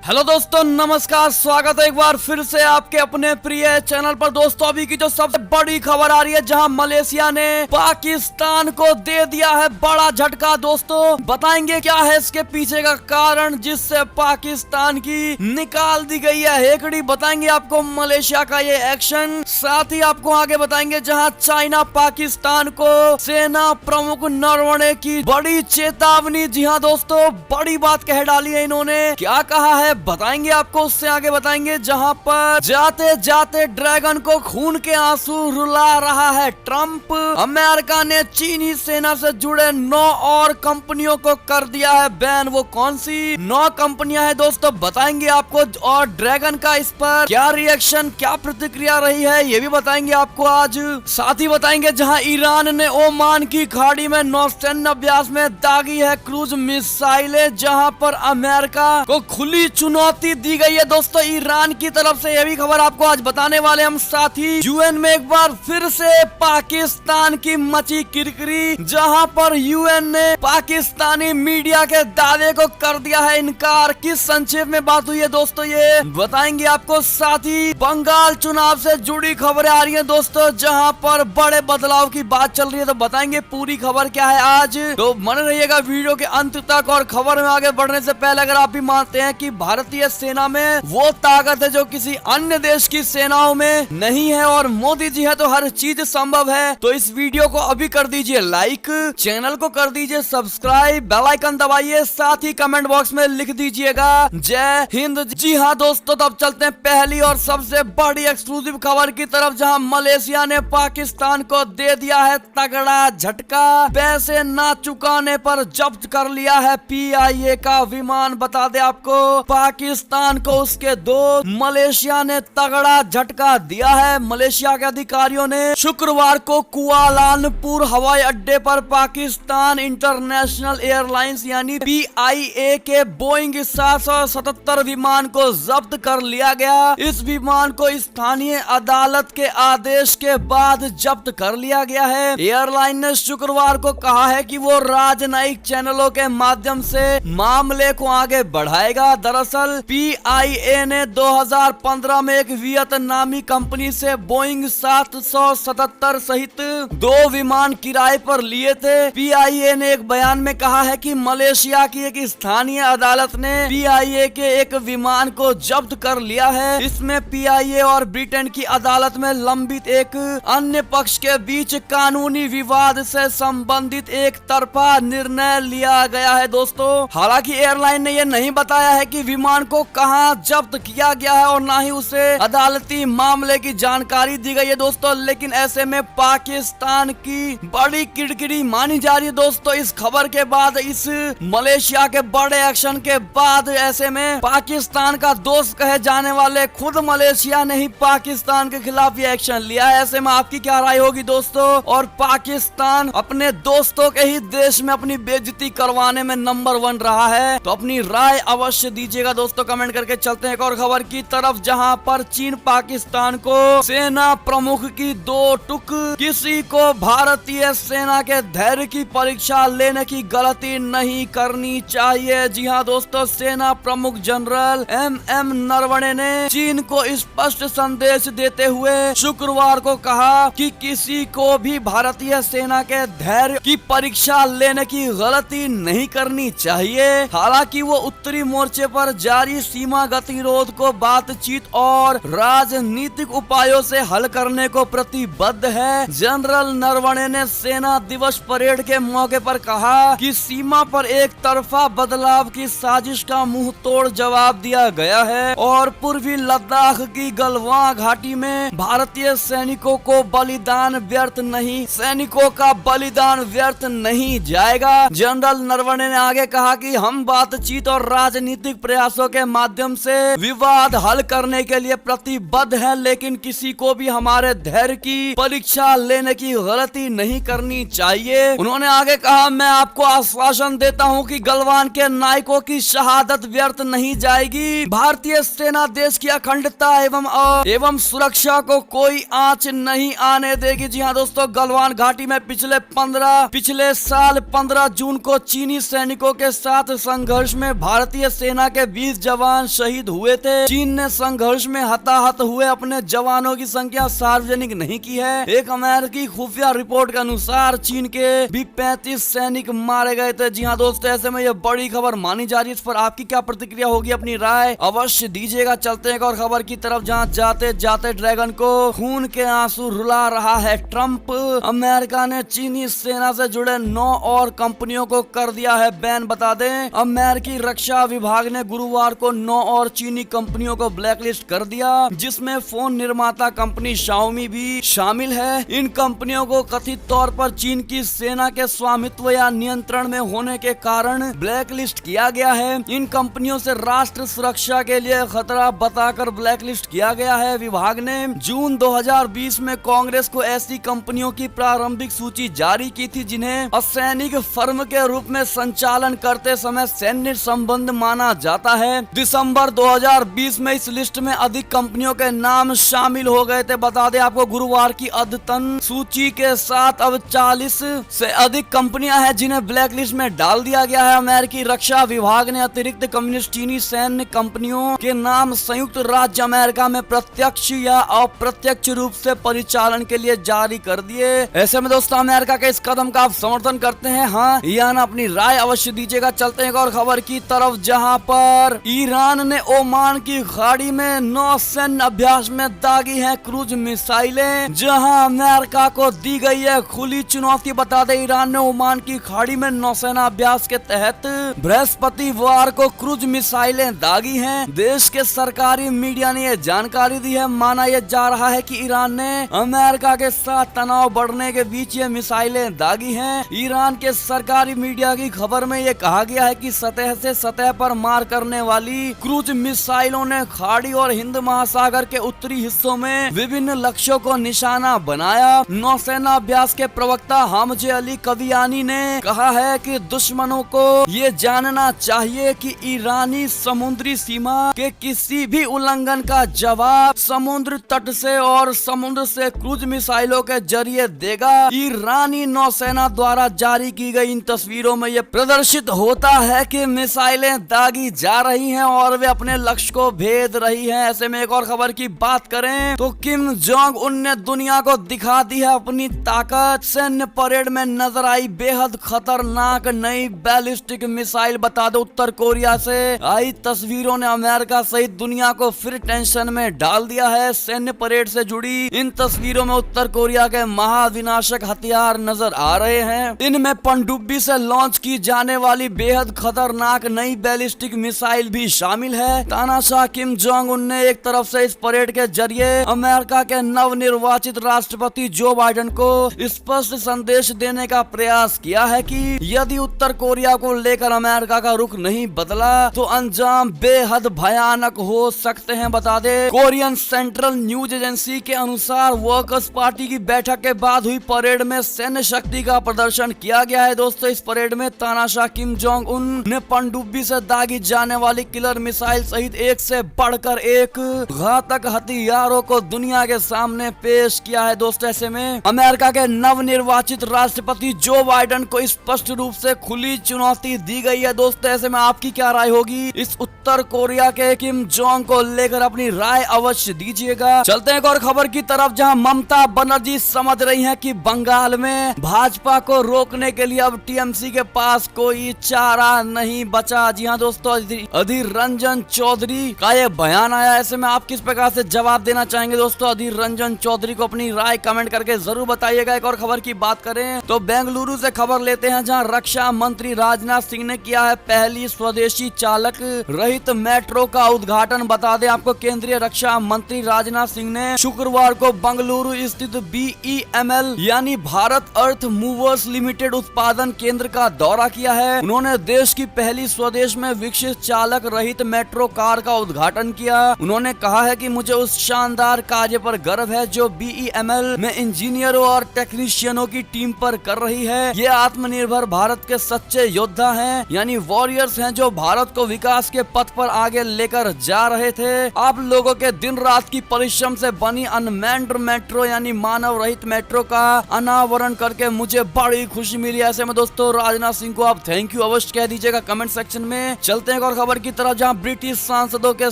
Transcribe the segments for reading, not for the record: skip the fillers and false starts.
Hello दोस्तों, नमस्कार। स्वागत है एक बार फिर से आपके अपने प्रिय चैनल पर। दोस्तों, अभी की जो सबसे बड़ी खबर आ रही है, जहां मलेशिया ने पाकिस्तान को दे दिया है बड़ा झटका। दोस्तों, बताएंगे क्या है इसके पीछे का कारण जिससे पाकिस्तान की निकाल दी गई है हेकड़ी। बताएंगे आपको मलेशिया का ये एक्शन। साथ ही आपको आगे बताएंगे जहां चाइना पाकिस्तान को सेना प्रमुख नरवणे की बड़ी चेतावनी। जी हाँ दोस्तों, बड़ी बात कह डाली है इन्होंने। क्या कहा है बताएंगे आपको, उससे आगे बताएंगे जहां पर जाते जाते ड्रैगन को खून के आंसू रुला रहा है ट्रंप। अमेरिका ने चीनी सेना से जुड़े 9 और कंपनियों को कर दिया है बैन। वो कौन सी 9 कंपनियां हैं दोस्तों, बताएंगे आपको। और ड्रैगन का इस पर क्या रिएक्शन, क्या प्रतिक्रिया रही है, ये भी बताएंगे आपको आज। साथ ही बताएंगे जहां ईरान ने ओमान की खाड़ी में नौसैन्य अभ्यास में दागी है क्रूज मिसाइलें, जहां पर अमेरिका को खुली चुनौती दी गई है दोस्तों ईरान की तरफ से। यह भी खबर आपको आज बताने वाले हम। साथ ही यूएन में एक बार फिर से पाकिस्तान की मची किरकिरी, जहां पर यूएन ने पाकिस्तानी मीडिया के दावे को कर दिया है इनकार। किस संक्षेप में बात हुई है दोस्तों, ये बताएंगे आपको। साथ ही बंगाल चुनाव से जुड़ी खबरें आ रही है दोस्तों, जहां पर बड़े बदलाव की बात चल रही है। तो बताएंगे पूरी खबर क्या है आज, तो बने रहिएगा वीडियो के अंत तक। और खबर में आगे बढ़ने से पहले अगर आप भी मानते हैं कि भारतीय सेना में वो ताकत है जो किसी अन्य देश की सेनाओं में नहीं है, और मोदी जी है तो हर चीज संभव है, तो इस वीडियो को अभी कर दीजिए लाइक, चैनल को कर दीजिए सब्सक्राइब, बेल आइकन दबाइए, साथ ही कमेंट बॉक्स में लिख दीजिएगा जय हिंद। जी हाँ दोस्तों, तो अब चलते हैं पहली और सबसे बड़ी एक्सक्लूसिव खबर की तरफ, जहां मलेशिया ने पाकिस्तान को दे दिया है तगड़ा झटका। पैसे ना चुकाने पर जब्त कर लिया है पीआईए का विमान। बता दे आपको, पाकिस्तान को उसके दोस्त मलेशिया ने तगड़ा झटका दिया है। मलेशिया के अधिकारियों ने शुक्रवार को कुआलालंपुर हवाई अड्डे पर पाकिस्तान इंटरनेशनल एयरलाइंस यानी पीआईए के बोइंग 777 विमान को जब्त कर लिया गया। इस विमान को स्थानीय अदालत के आदेश के बाद जब्त कर लिया गया है। एयरलाइन ने शुक्रवार को कहा है कि वो राजनयिक चैनलों के माध्यम से मामले को आगे बढ़ाएगा। दरअसल पीआईए ने 2015 में एक वियतनामी कंपनी से बोइंग 777 सहित 2 विमान किराए पर लिए थे। पीआईए ने एक बयान में कहा है कि मलेशिया की एक स्थानीय अदालत ने पीआईए के एक विमान को जब्त कर लिया है। इसमें पीआईए और ब्रिटेन की अदालत में लंबित एक अन्य पक्ष के बीच कानूनी विवाद से संबंधित एक तरफा निर्णय लिया गया है दोस्तों। हालांकि एयरलाइन ने यह नहीं बताया है कि विमान को कहां जब्त किया गया है और ना ही उसे अदालती मामले की जानकारी दी गई है दोस्तों। लेकिन ऐसे में पाकिस्तान की बड़ी किरकिरी मानी जा रही है दोस्तों इस खबर के बाद, इस मलेशिया के बड़े एक्शन के बाद। ऐसे में पाकिस्तान का दोस्त कहे जाने वाले खुद मलेशिया ने ही पाकिस्तान के खिलाफ ये एक्शन लिया है। ऐसे में आपकी क्या राय होगी दोस्तों? और पाकिस्तान अपने दोस्तों के ही देश में अपनी बेइज्जती करवाने में नंबर 1 रहा है, तो अपनी राय अवश्य दीजिएगा दोस्तों कमेंट करके। चलते हैं एक और खबर की तरफ, जहां पर चीन पाकिस्तान को सेना प्रमुख की 2 टुक। किसी को भारतीय सेना के धैर्य की परीक्षा लेने की गलती नहीं करनी चाहिए। जी हाँ दोस्तों, सेना प्रमुख जनरल एम नरवणे ने चीन को स्पष्ट संदेश देते हुए शुक्रवार को कहा कि किसी को भी भारतीय सेना के धैर्य की परीक्षा लेने की गलती नहीं करनी चाहिए। हालांकि वो उत्तरी मोर्चे पर जारी सीमा गतिरोध को बातचीत और राजनीतिक उपायों से हल करने को प्रतिबद्ध है। जनरल नरवणे ने सेना दिवस परेड के मौके पर कहा कि सीमा पर एक तरफा बदलाव की साजिश का मुंह तोड़ जवाब दिया गया है और पूर्वी लद्दाख की गलवान घाटी में भारतीय सैनिकों को बलिदान व्यर्थ नहीं, सैनिकों का बलिदान व्यर्थ नहीं जाएगा। जनरल नरवणे ने आगे कहा कि हम बातचीत और राजनीतिक प्रयासों के माध्यम से विवाद हल करने के लिए प्रतिबद्ध हैं, लेकिन किसी को भी हमारे धैर्य की परीक्षा लेने की गलती नहीं करनी चाहिए। उन्होंने आगे कहा, मैं आपको आश्वासन देता हूं कि गलवान के नायकों की शहादत व्यर्थ नहीं जाएगी। भारतीय सेना देश की अखंडता एवं सुरक्षा को कोई आंच नहीं आने देगी। जी हाँ दोस्तों, गलवान घाटी में पिछले साल 15 जून को चीनी सैनिकों के साथ संघर्ष में भारतीय सेना के 20 जवान शहीद हुए थे। चीन ने संघर्ष में हताहत हुए अपने जवानों की संख्या सार्वजनिक नहीं की है। एक अमेरिकी खुफिया रिपोर्ट के अनुसार चीन के भी 35 सैनिक मारे गए थे। जी हाँ दोस्तों, ऐसे में ये बड़ी खबर मानी जा रही है। इस पर आपकी क्या प्रतिक्रिया होगी, अपनी राय अवश्य दीजिएगा। चलते हैं एक और खबर की तरफ, जहाँ जाते जाते ड्रैगन को खून के आंसू रुला रहा है ट्रंप। अमेरिका ने चीनी सेना से जुड़े 9 और कंपनियों को कर दिया है बैन। बता दें, अमेरिकी रक्षा विभाग ने गुरुवार को 9 और चीनी कंपनियों को ब्लैकलिस्ट कर दिया, जिसमें फोन निर्माता कंपनी शाओमी भी शामिल है। इन कंपनियों को कथित तौर पर चीन की सेना के स्वामित्व या नियंत्रण में होने के कारण ब्लैकलिस्ट किया गया है। इन कंपनियों से राष्ट्र सुरक्षा के लिए खतरा बताकर ब्लैकलिस्ट किया गया है। विभाग ने जून 2020 में कांग्रेस को ऐसी कंपनियों की प्रारंभिक सूची जारी की थी जिन्हें असैनिक फर्म के रूप में संचालन करते समय सैन्य संबंध माना जाता है। दिसंबर 2020 में इस लिस्ट में अधिक कंपनियों के नाम शामिल हो गए थे। बता दें आपको, गुरुवार की अद्यतन सूची के साथ अब 40 से अधिक कंपनियां हैं जिन्हें ब्लैकलिस्ट में डाल दिया गया है। अमेरिकी रक्षा विभाग ने अतिरिक्त कम्युनिस्ट चीनी सैन्य कंपनियों के नाम संयुक्त राज्य अमेरिका में प्रत्यक्ष या अप्रत्यक्ष रूप से परिचालन के लिए जारी कर दिए। ऐसे में दोस्तों, अमेरिका के इस कदम का आप समर्थन करते हैं, हाँ या ना? अपनी राय अवश्य दीजिएगा। चलते हैं एक और खबर की तरफ, जहां पर ईरान ने ओमान की खाड़ी में नौसैन्य अभ्यास में दागी है क्रूज मिसाइलें, जहां अमेरिका को दी गई है खुली चुनौती। बता दें, ईरान ने ओमान की खाड़ी में नौसेना अभ्यास के तहत बृहस्पतिवार को क्रूज मिसाइलें दागी हैं। देश के सरकारी मीडिया ने यह जानकारी दी है। माना यह जा रहा है कि ईरान ने अमेरिका के साथ तनाव बढ़ने के बीच ये मिसाइलें दागी हैं। ईरान के सरकारी मीडिया की खबर में यह कहा गया है कि सतह से सतह पर मार करने वाली क्रूज मिसाइलों ने खाड़ी और हिंद महासागर के उत्तरी हिस्सों में विभिन्न लक्ष्यों को निशाना बनाया। नौसेना अभ्यास के प्रवक्ता हामजे अली कवियानी ने कहा है कि दुश्मनों को ये जानना चाहिए कि ईरानी समुद्री सीमा के किसी भी उल्लंघन का जवाब समुद्र तट से और समुद्र से क्रूज मिसाइलों के जरिए देगा। ईरानी नौसेना द्वारा जारी की गई इन तस्वीरों में यह प्रदर्शित होता है कि मिसाइलें दागी जा रही हैं और वे अपने लक्ष्य को भेद रही हैं। ऐसे में एक और खबर की बात करें तो किम जोंग उन ने दुनिया को दिखा दी है अपनी ताकत। सैन्य परेड में नजर आई बेहद खतरनाक नई बैलिस्टिक मिसाइल। बता दो, उत्तर कोरिया से आई तस्वीरों ने अमेरिका सहित दुनिया को फिर टेंशन में डाल दिया है। सैन्य परेड से जुड़ी इन तस्वीरों में उत्तर कोरिया के महाविनाशक हथियार नजर आ रहे हैं। इनमें पनडुब्बी से लॉन्च की जाने वाली बेहद खतरनाक नई बैलिस्टिक मिसाइल भी शामिल है। तानाशाह किम जोंग उन ने एक तरफ से इस परेड के जरिए अमेरिका के नवनिर्वाचित राष्ट्रपति जो बाइडेन को स्पष्ट संदेश देने का प्रयास किया है कि यदि उत्तर कोरिया को लेकर अमेरिका का रुख नहीं बदला तो अंजाम बेहद भयानक हो सकते हैं। बता दे, कोरियन सेंट्रल न्यूज एजेंसी के अनुसार वर्कर्स पार्टी की बैठक के बाद हुई परेड में सैन्य शक्ति का प्रदर्शन किया गया है। दोस्तों, इस परेड में तानाशाह किम जोंग उन ने पनडुब्बी से दागी जाने वाली किलर मिसाइल सहित एक से बढ़कर एक घातक हथियारों को दुनिया के सामने पेश किया है। दोस्तों, ऐसे में अमेरिका के नवनिर्वाचित राष्ट्रपति जो बाइडेन को स्पष्ट रूप से खुली चुनौती दी गई है। दोस्तों, ऐसे में आपकी क्या राय होगी इस उत्तर कोरिया के किम जोंग को लेकर? अपनी राय अवश्य दीजिएगा। चलते हैं एक और खबर की तरफ, जहां ममता बनर्जी समझ रही हैं कि बंगाल में भाजपा को रोकने के लिए अब टीएमसी के पास कोई चारा नहीं बचा। जी हाँ दोस्तों, अधीर रंजन चौधरी का ये बयान आया। ऐसे में आप किस प्रकार से जवाब देना चाहेंगे दोस्तों अधीर रंजन चौधरी को? अपनी राय कमेंट करके जरूर बताइएगा। एक और खबर की बात करें तो बेंगलुरु से खबर लेते हैं, जहां रक्षा मंत्री राजनाथ सिंह ने किया है पहली स्वदेशी चालक रहित मेट्रो का उद्घाटन। बता दें आपको, केंद्रीय रक्षा मंत्री राजनाथ सिंह ने शुक्रवार को बेंगलुरु स्थित BEML यानी भारत अर्थ मूवर्स लिमिटेड उत्पादन केंद्र का दौरा किया है। उन्होंने देश की पहली स्वदेश में विकसित चालक रहित मेट्रो कार का उद्घाटन किया। उन्होंने कहा है कि मुझे उस शानदार कार्य पर गर्व है जो BEML में इंजीनियरों और टेक्नीशियनों की टीम पर कर रही है। ये आत्मनिर्भर भारत के सच्चे योद्धा हैं, यानी वॉरियर्स हैं जो भारत को विकास के पथ पर आगे लेकर जा रहे थे। आप लोगों के दिन रात की परिश्रम से बनी अनमैन्ड मेट्रो यानी मानव रहित मेट्रो का अनावरण करके मुझे बड़ी खुशी मिली। ऐसे में दोस्तों राजनाथ सिंह को आप थैंक यू अवश्य कह दीजिएगा कमेंट सेक्शन में। चलते हैं और खबर की तरफ, जहां ब्रिटिश सांसदों के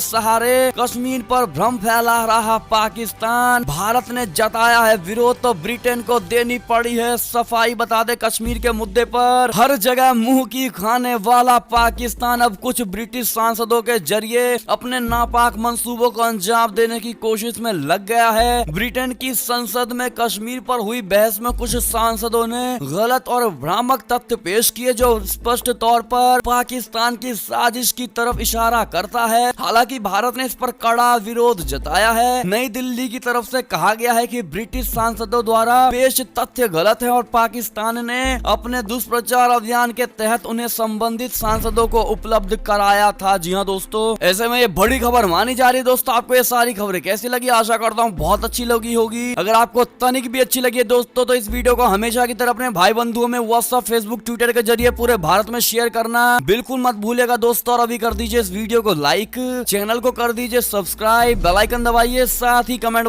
सहारे कश्मीर पर भ्रम फैला रहा पाकिस्तान। भारत ने जताया है विरोध तो ब्रिटेन को देनी पड़ी है सफाई। बता दे कश्मीर के मुद्दे पर हर जगह मुंह की खाने वाला पाकिस्तान अब कुछ ब्रिटिश सांसदों के जरिए अपने नापाक मंसूबों को अंजाम देने की कोशिश में लग गया है। ब्रिटेन की संसद में कश्मीर पर हुई बहस में कुछ सांसदों ने गलत और भ्रामक तथ्य पेश किए जो स्पष्ट तौर पर पाकिस्तान की साजिश की तरफ इशारा करता है। हालांकि भारत ने इस पर कड़ा विरोध जताया है। नई दिल्ली की तरफ से कहा गया है कि ब्रिटिश सांसदों द्वारा पेश तथ्य गलत है और पाकिस्तान ने अपने दुष्प्रचार अभियान के तहत उन्हें संबंधित सांसदों को उपलब्ध कराया था। जी हाँ दोस्तों, ऐसे में ये बड़ी खबर मानी जा रही है। दोस्तों आपको ये सारी खबरें कैसी लगी? आशा करता हूँ बहुत अच्छी लगी होगी। अगर आपको तनिक भी अच्छी लगी है दोस्तों तो इस वीडियो को हमेशा की तरह अपने भाई बंधुओं में व्हाट्सएप, फेसबुक, ट्विटर के जरिए पूरे भारत में शेयर करना बिल्कुल मत भूलिएगा दोस्तों। और अभी कर दीजिए इस वीडियो को लाइक, चैनल को कर दीजिए सब्सक्राइब, बेल आइकन दबाइए, साथ ही कमेंट